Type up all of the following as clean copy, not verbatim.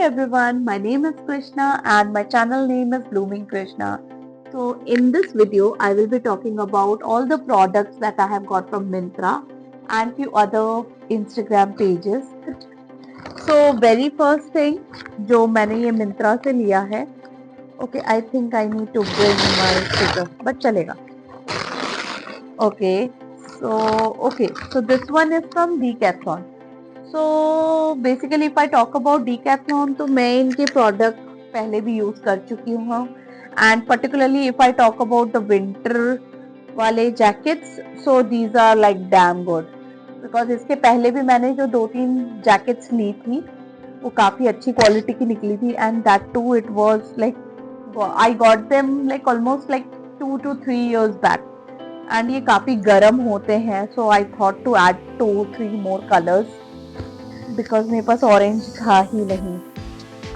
everyone, my name is Krishna and my channel name is Blooming Krishna. So in this video I will be talking about all the products that I have got from Myntra and few other Instagram pages. So very first thing जो मैंने ये Myntra से लिया है, okay, I think I need to bring my sticker, but चलेगा. Okay, so this one is from Decathlon. So basically if I talk about Decathlon तो मैं इनके प्रोडक्ट पहले भी यूज कर चुकी हूँ and particularly if I talk about the winter वाले jackets so these are like damn good because इसके पहले भी मैंने जो 2-3 जैकेट्स ली थी वो काफ़ी अच्छी क्वालिटी की निकली थी and that too it was like I got them like almost like 2 to 3 years back and ये काफ़ी गर्म होते हैं so I thought to add 2-3 more colors because मेरे पास ऑरेंज था ही नहीं.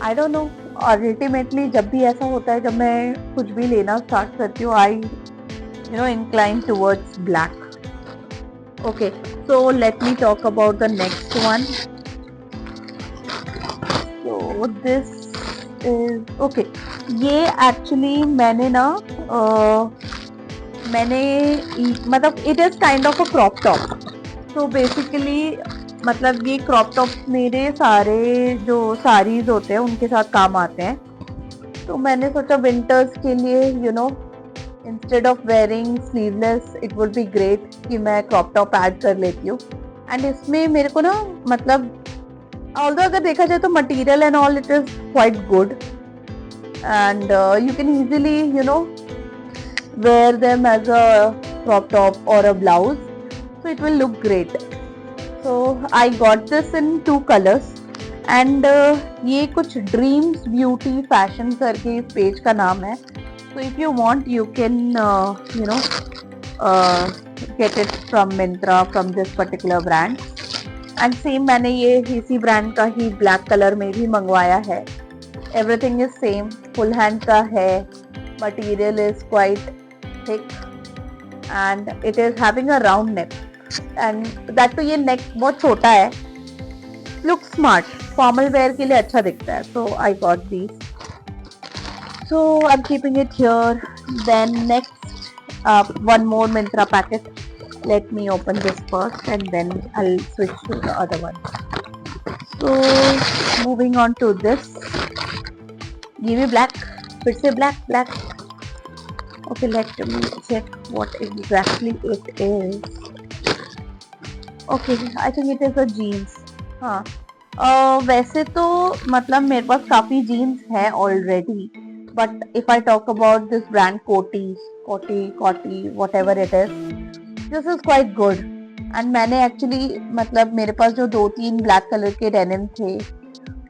आई डोंट नो, और अल्टीमेटली जब भी ऐसा होता है जब मैं कुछ भी लेना स्टार्ट करती हूँ I incline towards black. Okay, so let me talk about the next one. So this is okay, ये एक्चुअली मैंने मतलब it is kind of a crop top. So basically मतलब ये क्रॉप टॉप मेरे सारे जो साड़ीज होते हैं उनके साथ काम आते हैं. तो मैंने सोचा विंटर्स के लिए instead of wearing sleeveless it would be great कि मैं क्रॉप टॉप ऐड कर लेती हूँ. एंड इसमें मेरे को मतलब ऑल्दो अगर देखा जाए तो material and all it is quite good and you can easily wear them as a crop top or a blouse, so it will look great. So I got this in 2 colors and ये कुछ Dreams Beauty Fashion करके इस page का नाम है. So if you want you can get it from Myntra from this particular brand. And same मैंने ये इसी ब्रांड का ही ब्लैक कलर में भी मंगवाया है. Everything is same, full hand का है, material is quite thick and it is having a round neck and that तो ये neck बहुत छोटा है. Look smart, formal wear के लिए अच्छा दिखता है. So I got these. So I'm keeping it here. Then next one more Myntra packet. Let me open this first and then I'll switch to the other one. So moving on to this. ये भी black, फिर से black. Okay, let me check what exactly it is. Okay, I think it is a jeans. हाँ, वैसे तो मतलब मेरे पास काफ़ी jeans है already, but if I talk about this brand Coty, whatever it is, this is quite good. And मैंने actually मतलब मेरे पास जो 2-3 black color के denim थे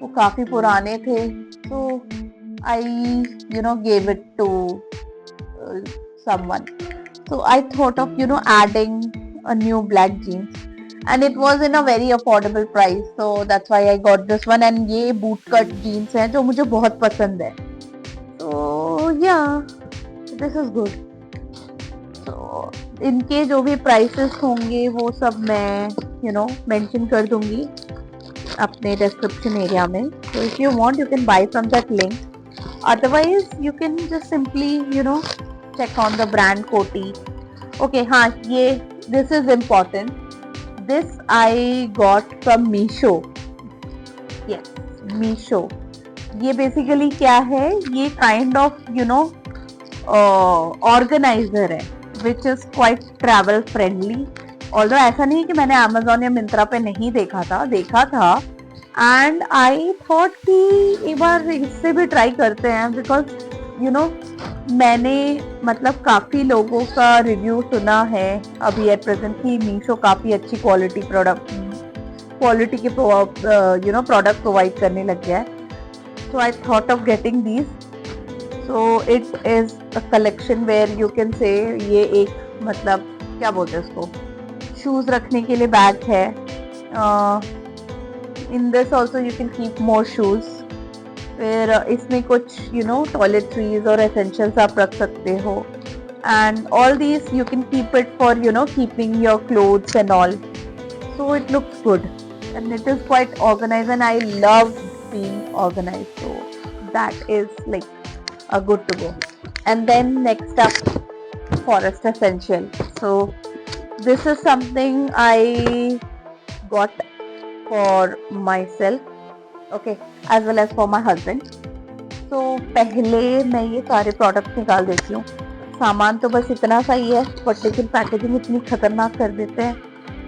वो काफ़ी पुराने थे, so I gave it to someone. So I thought of adding a new black jeans and it was in a very affordable price, so that's why I got this one. And ये boot cut jeans हैं जो मुझे बहुत पसंद है. So yeah, this is good. So इनके जो भी prices होंगे वो सब मैं mention कर दूंगी अपने description area में. So if you want you can buy from that link. Otherwise you can just simply check on the brand Coty. Okay, हाँ, ये this is important. This I got from Meesho. Yes, Meesho. ये basically क्या है? ये kind of organizer है, which is quite travel friendly. Although ऐसा नहीं कि मैंने Amazon या Myntra पे नहीं देखा था and I thought कि एक बार इससे भी try करते हैं because मैंने मतलब काफ़ी लोगों का रिव्यू सुना है अभी एट प्रेजेंट कि मीशो काफ़ी अच्छी क्वालिटी के प्रोडक्ट प्रोवाइड करने लग गया है. So I thought of getting these. So it is a collection where you can say ये एक मतलब क्या बोलते हैं उसको, शूज़ रखने के लिए बैग है. In this also you can keep more shoes. फिर इसमें कुछ टॉयलेटरीज और एसेंशियल्स आप रख सकते हो and all these you can keep it for keeping your clothes and all. So it looks good and it is quite organized and I love being organized. So that is like a good to go. And then next up, Forest Essential. So this is something I got for myself, okay, as well as for my husband. तो पहले मैं ये सारे products निकाल देती हूँ. सामान तो बस इतना सा ही है, बट लेकिन पैकेजिंग इतनी खतरनाक कर देते हैं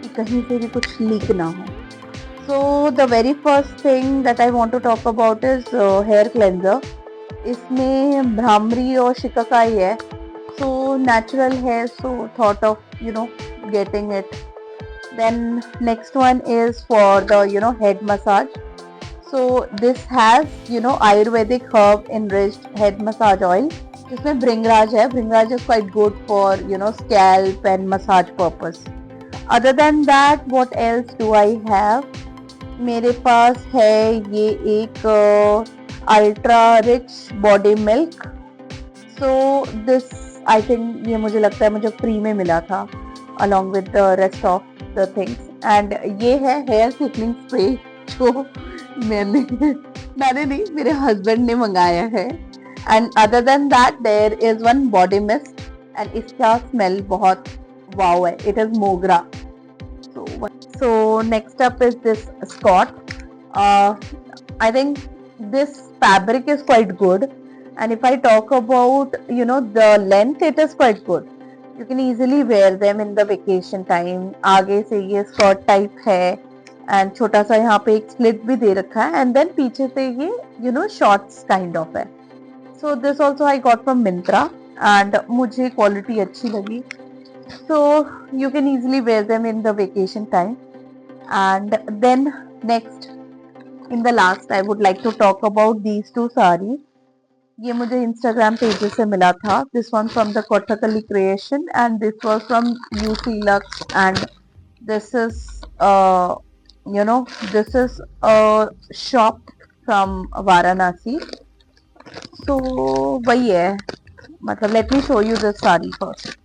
कि कहीं से भी कुछ लीक ना हो. So the very first thing that I want to talk about is hair cleanser. इसमें भ्रामरी और शिकाकाई है, सो नेचुरल है, so thought of getting it. Then next one is for the head massage. So this has Ayurvedic herb enriched head massage oil. जिसमें भृंगराज है. भृंगराज is quite good for scalp and massage purpose. Other than that, what else do I have? मेरे पास है ये एक ultra rich body milk. So this I think ये मुझे लगता है मुझे फ्री में मिला था along with the rest of the things. And ये है हेयर थिकनिंग स्प्रे जो मैंने नहीं, मेरे हस्बैंड ने मंगाया है. And other than that there is one body mist and इसका स्मेल बहुत वाव है. It is mogra. So next up is this Scott. I think this fabric is quite good, and if I talk about the length, it is quite good. You can easily wear them in the vacation time. आगे से ये skirt type है and छोटा सा यहाँ पे एक slit भी दे रखा है, एंड देन पीछे से ये शॉर्ट्स काइंड ऑफ है. So this also I got from Myntra and मुझे क्वालिटी अच्छी लगी. So you can easily wear them in the vacation time. And then next in the last I would like to talk about these two sari. ये मुझे Instagram pages से मिला था. This one from the Kothakali creation and this was from UC Lux and this is this is a shop from Varanasi. तो वही है, मतलब let me show you this sari first.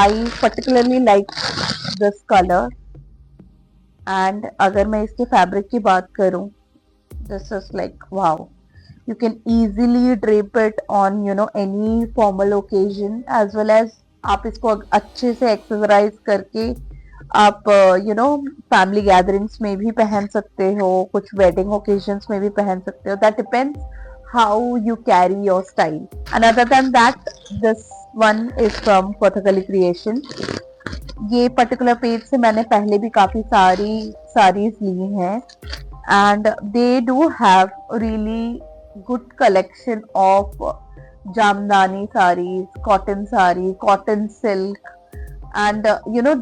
I particularly like this colour, and अगर मैं इसके fabric की बात करूं, this is like wow. You can easily drape it on any formal occasion, as well as आप इसको अच्छे से एक्सेसराइज करके आप फैमिली गैदरिंग्स में भी पहन सकते हो, कुछ वेडिंग ओकेजन्स में भी पहन सकते हो. That depends how you carry your style. And other than that, this one is from Kothakali creation. ये पर्टिकुलर पेज से मैंने पहले भी काफी सारी साड़ीज ली हैं, and they do have really good collection of jamdani sarees, cotton silk, and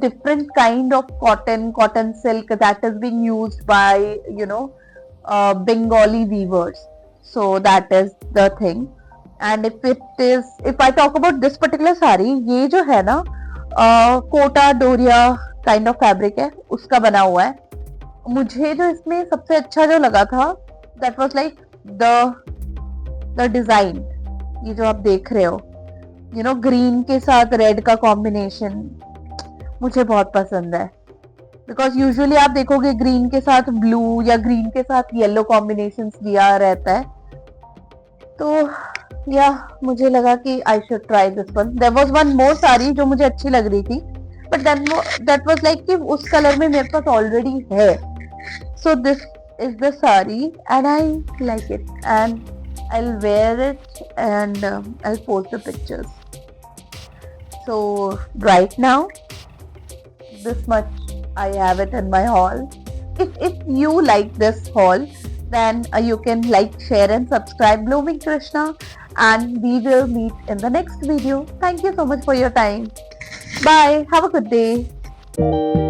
different kind of cotton silk that is being used by Bengali weavers. So that is the thing. And if I talk about this particular saree, ये जो है ना Kota Doria kind of fabric है, उसका बना हुआ है. मुझे जो इसमें सबसे अच्छा जो लगा था, that was like the design. ये जो आप देख रहे हो, ग्रीन के साथ रेड का कॉम्बिनेशन मुझे बहुत पसंद है. बिकॉज यूजुअली आप देखोगे ग्रीन के साथ ब्लू या ग्रीन के साथ येलो कॉम्बिनेशन दिया रहता है. तो या मुझे लगा कि I should try this one. There was one more sari जो मुझे अच्छी लग रही थी, बट दैट वाज लाइक कि उस कलर में मेरे पास ऑलरेडी है. So this is the saree and I like it, and I'll wear it and I'll post the pictures. So right now this much I have it in my haul. If you like this haul, then you can like, share and subscribe. Blooming Krishna, and we will meet in the next video. Thank you so much for your time. Bye. Have a good day.